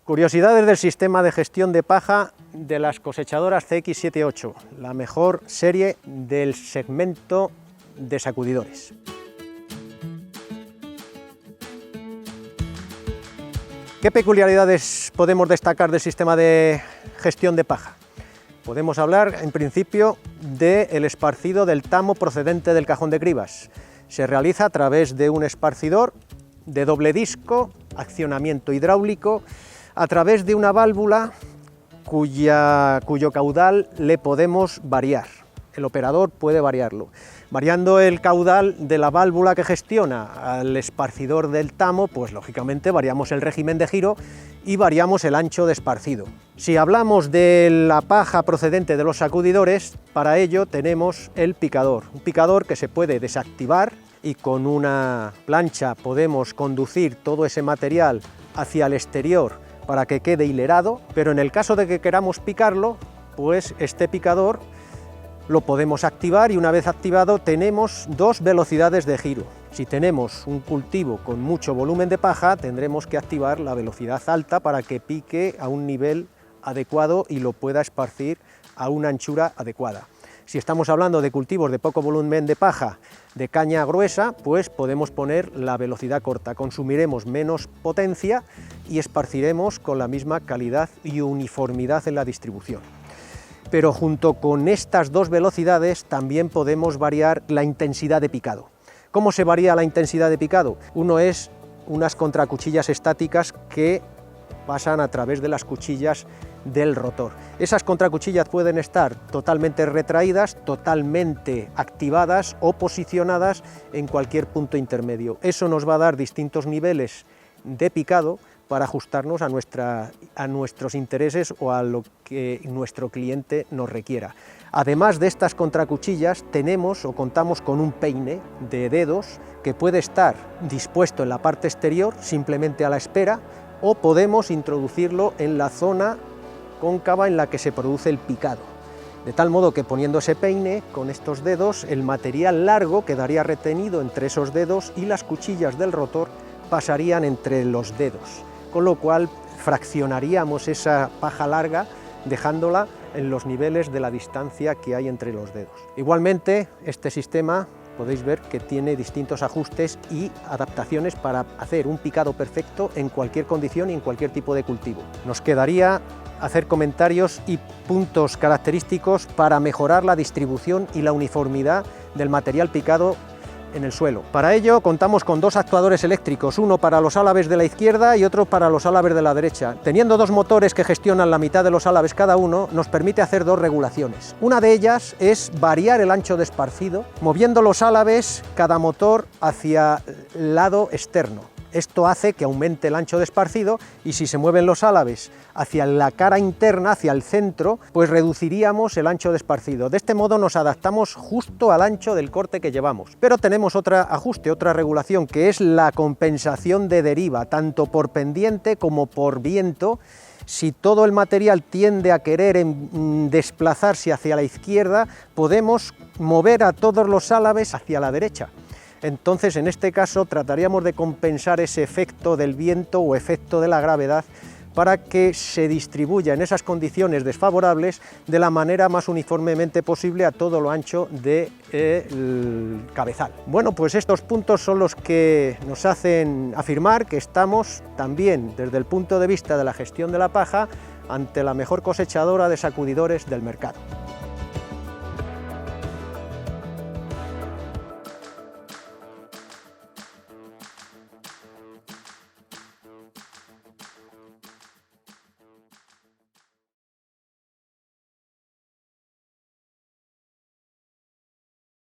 Curiosidades del sistema de gestión de paja de las cosechadoras CX78, la mejor serie del segmento de sacudidores. ¿Qué peculiaridades podemos destacar del sistema de gestión de paja? Podemos hablar, en principio, del esparcido del tamo procedente del cajón de cribas. Se realiza a través de un esparcidor de doble disco, accionamiento hidráulico, a través de una válvula cuyo caudal le podemos variar. El operador puede variarlo. Variando el caudal de la válvula que gestiona al esparcidor del tamo, pues lógicamente variamos el régimen de giro y variamos el ancho de esparcido. Si hablamos de la paja procedente de los sacudidores, para ello tenemos el picador, un picador que se puede desactivar y con una plancha podemos conducir todo ese material hacia el exterior para que quede hilerado, pero en el caso de que queramos picarlo, pues este picador lo podemos activar y una vez activado tenemos dos velocidades de giro. Si tenemos un cultivo con mucho volumen de paja, tendremos que activar la velocidad alta para que pique a un nivel adecuado y lo pueda esparcir a una anchura adecuada. Si estamos hablando de cultivos de poco volumen de paja, de caña gruesa, pues podemos poner la velocidad corta, consumiremos menos potencia y esparciremos con la misma calidad y uniformidad en la distribución. Pero junto con estas dos velocidades también podemos variar la intensidad de picado. ¿Cómo se varía la intensidad de picado? Uno es unas contracuchillas estáticas que pasan a través de las cuchillas del rotor. Esas contracuchillas pueden estar totalmente retraídas, totalmente activadas o posicionadas en cualquier punto intermedio. Eso nos va a dar distintos niveles de picado para ajustarnos a nuestros intereses o a lo que nuestro cliente nos requiera. Además de estas contracuchillas, tenemos o contamos con un peine de dedos que puede estar dispuesto en la parte exterior, simplemente a la espera, o podemos introducirlo en la zona cóncava en la que se produce el picado. De tal modo que poniendo ese peine con estos dedos, el material largo quedaría retenido entre esos dedos y las cuchillas del rotor pasarían entre los dedos, con lo cual fraccionaríamos esa paja larga dejándola en los niveles de la distancia que hay entre los dedos. Igualmente, este sistema podéis ver que tiene distintos ajustes y adaptaciones para hacer un picado perfecto en cualquier condición y en cualquier tipo de cultivo. Nos quedaría hacer comentarios y puntos característicos para mejorar la distribución y la uniformidad del material picado en el suelo. Para ello contamos con dos actuadores eléctricos, uno para los álabes de la izquierda y otro para los álabes de la derecha. Teniendo dos motores que gestionan la mitad de los álabes cada uno, nos permite hacer dos regulaciones. Una de ellas es variar el ancho de esparcido, moviendo los álabes cada motor hacia el lado externo. Esto hace que aumente el ancho de esparcido y si se mueven los álabes hacia la cara interna, hacia el centro, pues reduciríamos el ancho de esparcido. De este modo nos adaptamos justo al ancho del corte que llevamos. Pero tenemos otro ajuste, otra regulación, que es la compensación de deriva, tanto por pendiente como por viento. Si todo el material tiende a querer desplazarse hacia la izquierda, podemos mover a todos los álabes hacia la derecha. Entonces, en este caso, trataríamos de compensar ese efecto del viento o efecto de la gravedad para que se distribuya en esas condiciones desfavorables de la manera más uniformemente posible a todo lo ancho del cabezal. Bueno, pues estos puntos son los que nos hacen afirmar que estamos también, desde el punto de vista de la gestión de la paja, ante la mejor cosechadora de sacudidores del mercado.